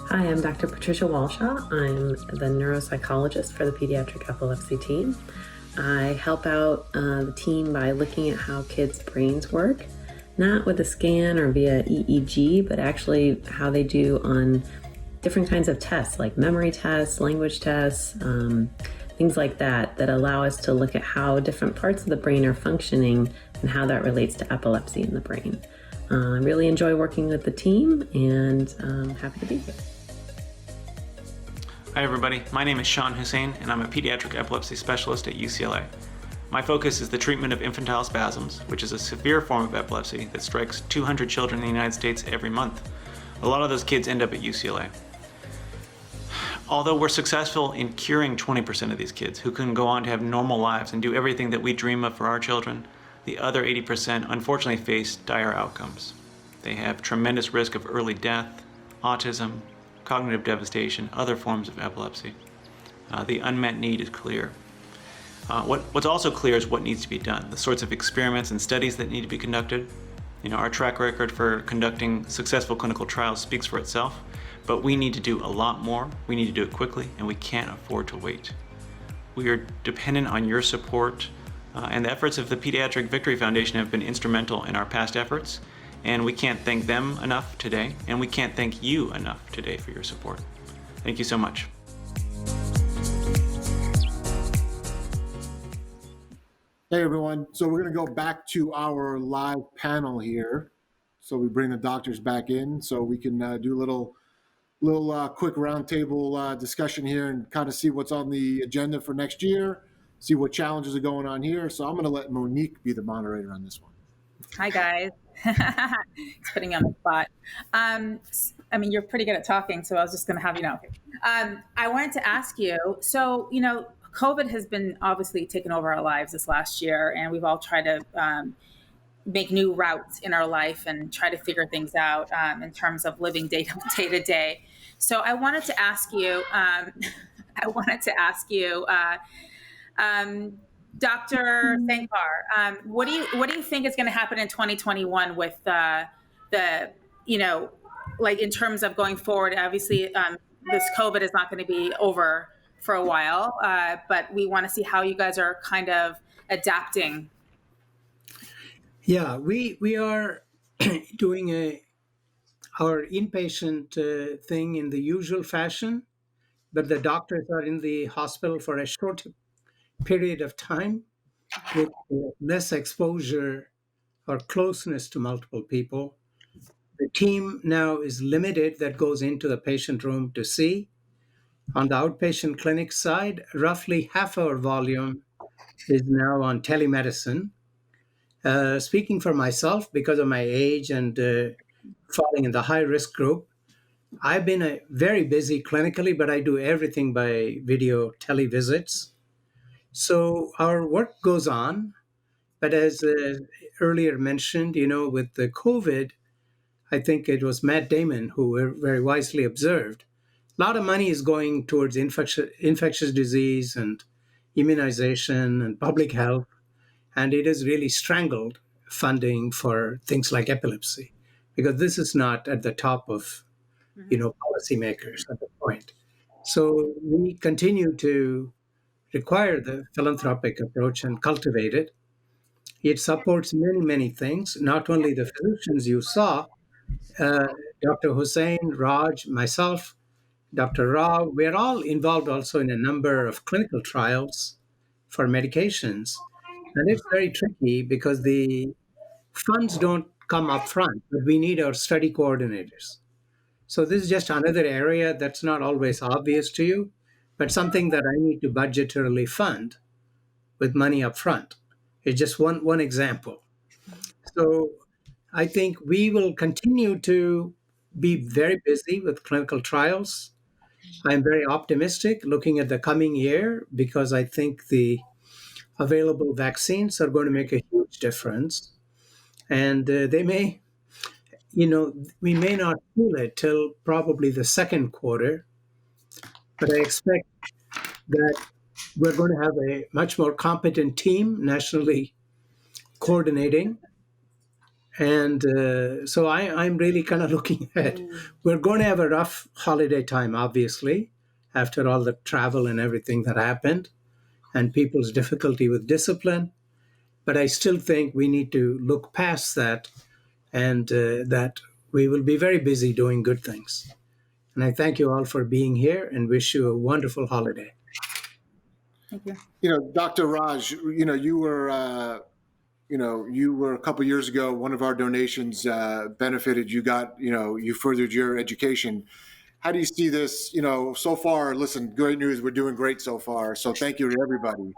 Hi, I'm Dr. Patricia Walshaw. I'm the neuropsychologist for the pediatric epilepsy team. I help out the team by looking at how kids' brains work, not with a scan or via EEG, but actually how they do on different kinds of tests, like memory tests, language tests, things like that, that allow us to look at how different parts of the brain are functioning and how that relates to epilepsy in the brain. I really enjoy working with the team, and I'm happy to be here. Hi everybody, my name is Sean Hussein and I'm a pediatric epilepsy specialist at UCLA. My focus is the treatment of infantile spasms, which is a severe form of epilepsy that strikes 200 children in the United States every month. A lot of those kids end up at UCLA. Although we're successful in curing 20% of these kids who can go on to have normal lives and do everything that we dream of for our children, the other 80% unfortunately face dire outcomes. They have tremendous risk of early death, autism, cognitive devastation, other forms of epilepsy. The unmet need is clear. What's also clear is what needs to be done, the sorts of experiments and studies that need to be conducted, Our track record for conducting successful clinical trials speaks for itself, but we need to do a lot more. We need to do it quickly, and we can't afford to wait. We are dependent on your support, and the efforts of the Pediatric Victory Foundation have been instrumental in our past efforts, and we can't thank them enough today, and we can't thank you enough today for your support. Thank you so much. Hey everyone, so we're going to go back to our live panel here. So we bring the doctors back in so we can do a little quick roundtable discussion here and kind of see what's on the agenda for next year, see what challenges are going on here. So I'm going to let Monique be the moderator on this one. Hi guys. It's putting me on the spot. I mean, you're pretty good at talking, so I was just going to have you know. I wanted to ask you, so, COVID has been obviously taking over our lives this last year, and we've all tried to make new routes in our life and try to figure things out in terms of living day to day. So I wanted to ask you, Dr. Sankar, what do you think is going to happen in 2021 with like in terms of going forward? Obviously, this COVID is not going to be over for a while, but we want to see how you guys are kind of adapting. Yeah, we are doing our inpatient thing in the usual fashion, but the doctors are in the hospital for a short period of time with less exposure or closeness to multiple people. The team now is limited that goes into the patient room to see. On the outpatient clinic side, roughly half our volume is now on telemedicine. Speaking for myself, because of my age and falling in the high risk group, I've been very busy clinically, but I do everything by video televisits. So our work goes on, but as earlier mentioned, with the COVID, I think it was Matt Damon who very wisely observed, a lot of money is going towards infectious disease and immunization and public health, and it has really strangled funding for things like epilepsy, because this is not at the top of, policymakers at the point. So we continue to require the philanthropic approach and cultivate it. It supports many, many things, not only the physicians you saw, Dr. Hussain, Raj, myself, Dr. Rao, we're all involved also in a number of clinical trials for medications. And it's very tricky because the funds don't come up front, but we need our study coordinators. So this is just another area that's not always obvious to you, but something that I need to budgetarily fund with money up front. It's just one example. So I think we will continue to be very busy with clinical trials. I'm very optimistic looking at the coming year because I think the available vaccines are going to make a huge difference. And they may, we may not feel it till probably the second quarter, but I expect that we're going to have a much more competent team nationally coordinating. And so I'm really kind of looking at, we're going to have a rough holiday time, obviously, after all the travel and everything that happened and people's difficulty with discipline. But I still think we need to look past that and that we will be very busy doing good things. And I thank you all for being here and wish you a wonderful holiday. Thank you. Dr. Raj, you were a couple of years ago, one of our donations benefited. You got, you furthered your education. How do you see this? So far, listen, great news. We're doing great so far. So thank you to everybody.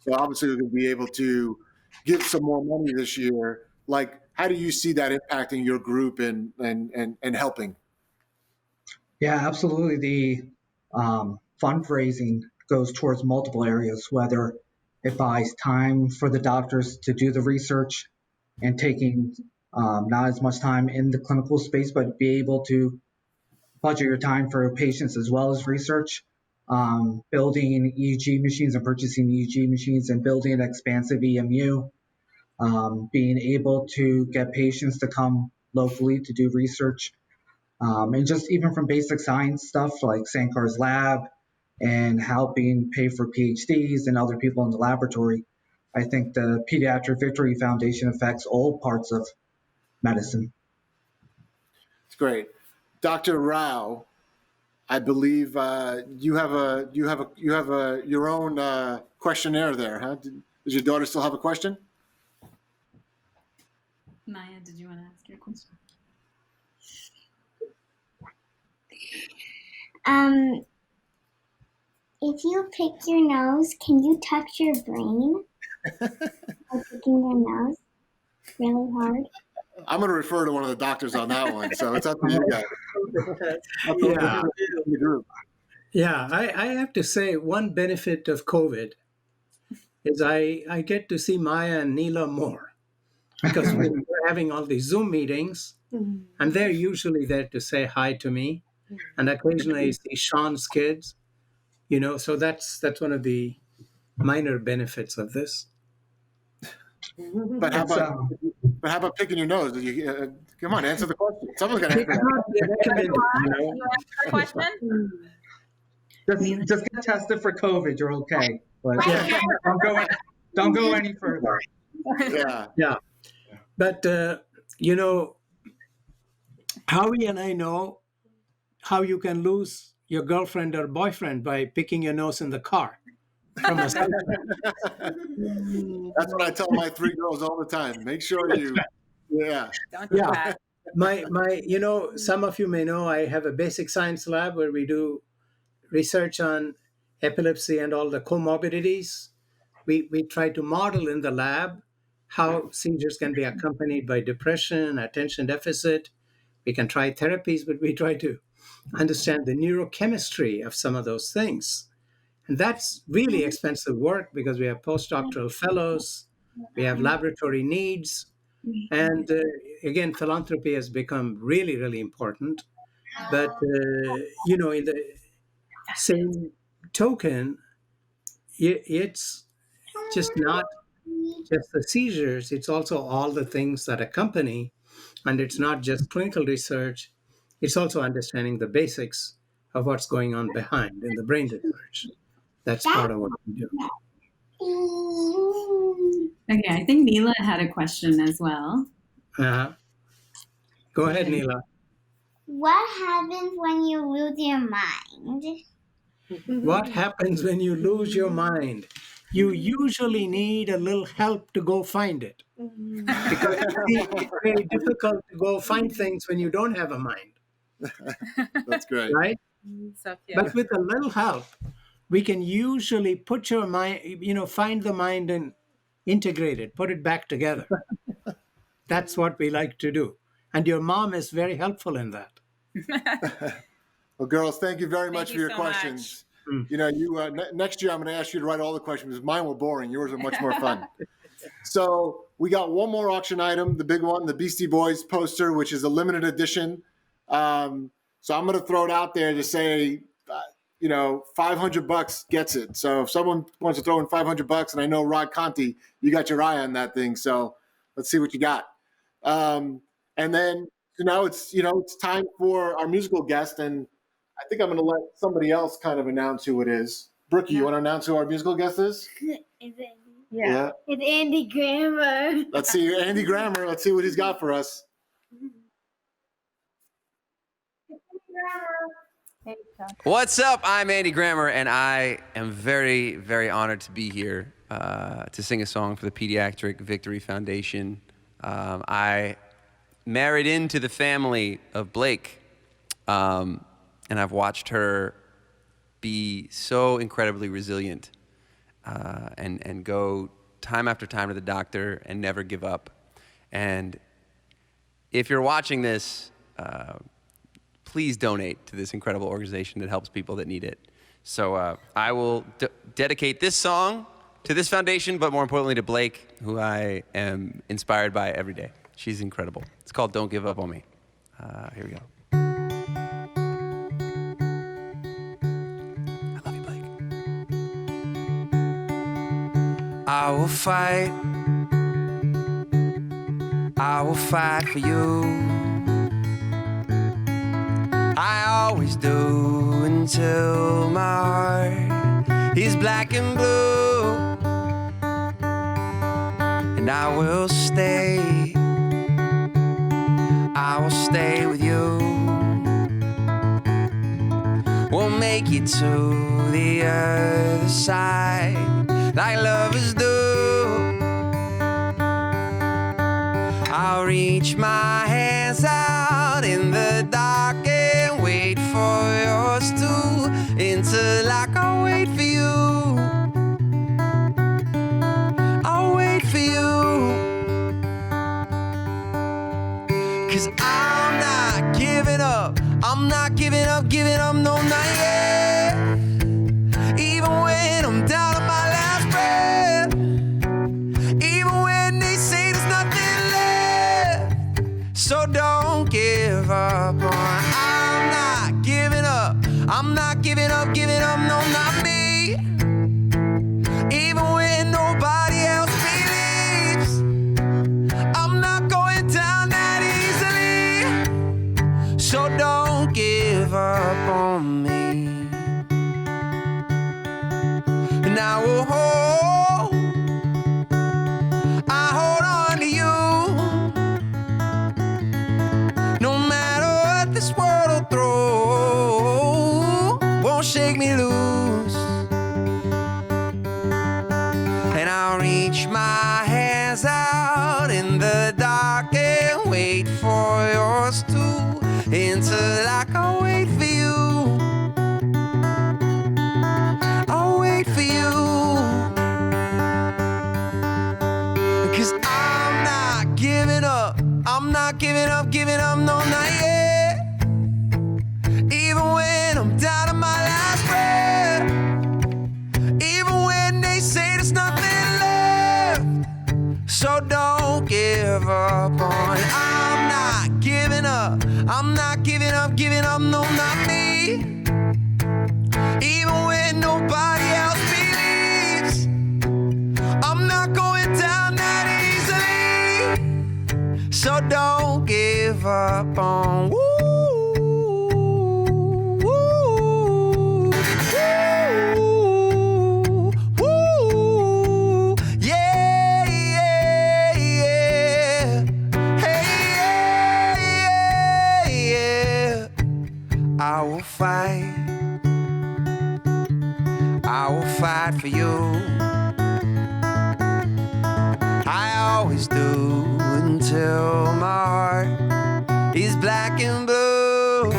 So obviously we're going to be able to give some more money this year. Like, how do you see that impacting your group and helping? Yeah, absolutely. The fundraising goes towards multiple areas, whether it buys time for the doctors to do the research and taking not as much time in the clinical space, but be able to budget your time for patients as well as research, building EEG machines and purchasing EEG machines and building an expansive EMU, being able to get patients to come locally to do research, and just even from basic science stuff like Sankar's lab and helping pay for PhDs and other people in the laboratory. I think the Pediatric Victory Foundation affects all parts of medicine. It's great. Dr. Rao, I believe you have your own questionnaire there, huh? Does your daughter still have a question? Maya, did you want to ask your question? If you pick your nose, can you touch your brain? By picking your nose really hard? I'm going to refer to one of the doctors on that one, so it's up to you guys. Yeah. Yeah, I have to say one benefit of COVID is I get to see Maya and Neela more because we're having all these Zoom meetings and they're usually there to say hi to me and occasionally see Sean's kids, so that's one of the minor benefits of this. But how about picking your nose? Did you, come on, answer the question. Someone's got to answer that. Question? Just get tested for COVID. You're okay. But don't go any further. Yeah. But Howie and I know how you can lose your girlfriend or boyfriend by picking your nose in the car. That's what I tell my 3 girls all the time. Make sure you, Don't do that. My, some of you may know I have a basic science lab where we do research on epilepsy and all the comorbidities. We try to model in the lab how seizures can be accompanied by depression, attention deficit. We can try therapies, but we try to understand the neurochemistry of some of those things. And that's really expensive work because we have postdoctoral fellows, we have laboratory needs, and again, philanthropy has become really, really important. But, in the same token, it's just not just the seizures, it's also all the things that accompany, and it's not just clinical research, it's also understanding the basics of what's going on behind in the brain research. That's part of what we do. Okay, I think Neela had a question as well. Go ahead, Neela. What happens when you lose your mind? What happens when you lose your mind? You usually need a little help to go find it. Because it's very difficult to go find things when you don't have a mind. That's great. Right? So cute. But with a little help, we can usually put your mind, find the mind and integrate it, put it back together. That's what we like to do. And your mom is very helpful in that. Well, girls, thank you very much for your so questions. Next year, I'm going to ask you to write all the questions because mine were boring. Yours are much more fun. So we got one more auction item, the big one, the Beastie Boys poster, which is a limited edition. So I'm going to throw it out there to say, $500 gets it. So if someone wants to throw in $500, and I know Rod Conti, you got your eye on that thing. So let's see what you got. And then now it's time for our musical guest, and I think I'm going to let somebody else kind of announce who it is. Brookie, you want to announce who our musical guest is? Yeah. It's Andy Grammer. Let's see, Andy Grammer. Let's see what he's got for us. What's up? I'm Andy Grammer, and I am very, very honored to be here to sing a song for the Pediatric Victory Foundation. I married into the family of Blake, and I've watched her be so incredibly resilient and go time after time to the doctor and never give up. And if you're watching this, please donate to this incredible organization that helps people that need it. So I will dedicate this song to this foundation, but more importantly to Blake, who I am inspired by every day. She's incredible. It's called Don't Give Up on Me. Here we go. I love you, Blake. I will fight I will fight for you. I always do until my heart is black and blue. And I will stay with you. We'll make it to the other side like lovers do. I'll reach my hands out in the dark and wait for yours too, until I can wait for you. I'll wait for you, 'cause I'm not giving up. I'm not giving up, no, not yet. Even when I'm down to my last breath, even when they say there's nothing left. So don't give up on. I'm not giving up. I'm not giving up, no, not me. Even when nobody else believes, I'm not going down that easily. So don't give up on me. And I will hold on to you. No matter what this world will throw, won't shake me loose. And I'll reach my hands out in the dark and wait for yours too, until I can wait for you. I'll wait for you, 'cause I'm not giving up. I'm not giving up, no, not yet. Even when I'm down to my last breath, even when they say there's nothing left. So don't give up on. I'm not giving up. I'm not giving up, no, not me. Even when nobody else believes, I'm not going down that easily. So don't give up on. Woo, woo, woo, woo. Yeah, yeah, yeah. Hey, yeah, yeah, yeah. I will fight. I will fight for you. I always do until my heart is black and blue.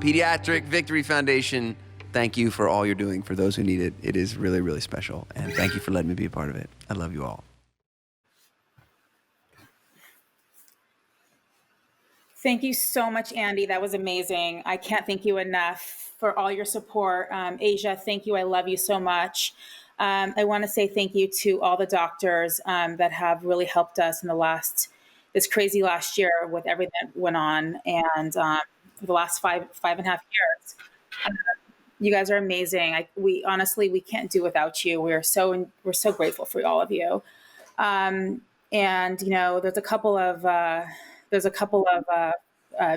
Pediatric Victory Foundation, thank you for all you're doing for those who need it. It is really, really special. And thank you for letting me be a part of it. I love you all. Thank you so much, Andy. That was amazing. I can't thank you enough for all your support. Asia, thank you. I love you so much. I want to say thank you to all the doctors that have really helped us in this crazy last year with everything that went on, and for the last five and a half years. You guys are amazing. We can't do without you. We're so grateful for all of you. And you know, there's a couple of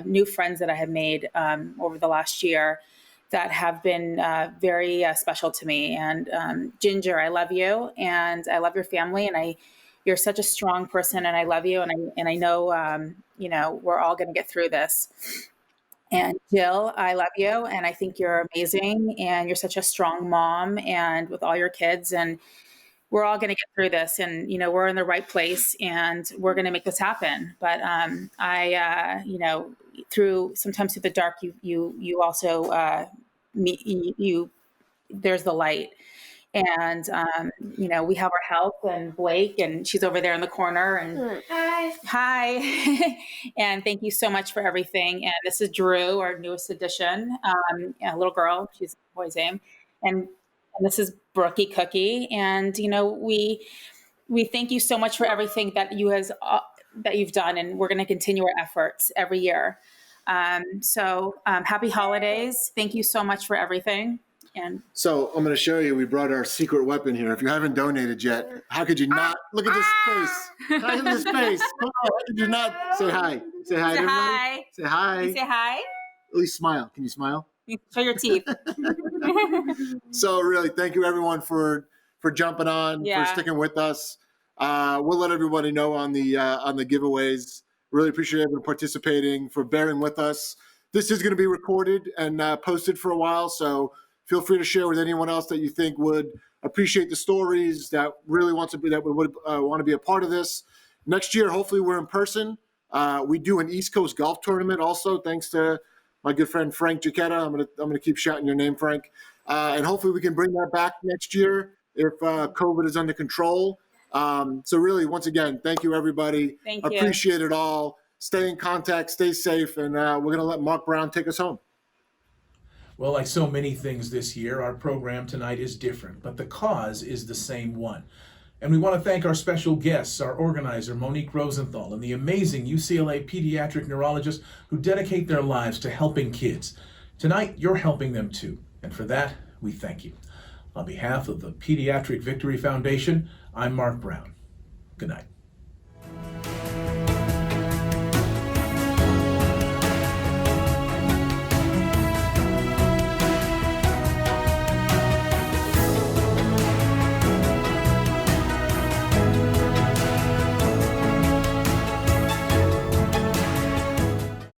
new friends that I have made over the last year that have been very special to me. And Ginger, I love you, and I love your family, and you're such a strong person, and I love you, and I know you know, we're all going to get through this. And Jill, I love you, and I think you're amazing, and you're such a strong mom, and with all your kids, and we're all going to get through this, and you know, we're in the right place, and we're going to make this happen. But you know, sometimes through the dark, you also there's the light. And you know, we have our help, and Blake, and she's over there in the corner, and hi. And thank you so much for everything. And this is Drew, our newest addition, a little girl, she's a boy's name, and this is Brookie Cookie. And you know, we thank you so much for everything that you've done, and we're going to continue our efforts every year. So happy holidays. Thank you so much for everything. And so I'm going to show you, we brought our secret weapon here. If you haven't donated yet, how could you not? Look at this face. Look at this face. Come on, how could you not? Say hi. Say hi to everybody. Hi. Say hi. You say hi. At least smile. Can you smile? Show your teeth. So really, thank you everyone for jumping on, for sticking with us. We'll let everybody know on the giveaways. Really appreciate everyone participating, for bearing with us. This is going to be recorded and posted for a while, so feel free to share with anyone else that you think would appreciate the stories, that really want to be, that would want to be a part of this. Next year, hopefully, we're in person. We do an East Coast golf tournament also, thanks to my good friend Frank Giacchetta. I'm gonna keep shouting your name, Frank, and hopefully we can bring that back next year if COVID is under control. So really, once again, thank you, everybody. Thank you. Appreciate it all. Stay in contact, stay safe, and we're going to let Mark Brown take us home. Well, like so many things this year, our program tonight is different, but the cause is the same one. And we want to thank our special guests, our organizer, Monique Rosenthal, and the amazing UCLA pediatric neurologists who dedicate their lives to helping kids. Tonight, you're helping them too, and for that, we thank you. On behalf of the Pediatric Victory Foundation, I'm Mark Brown. Good night.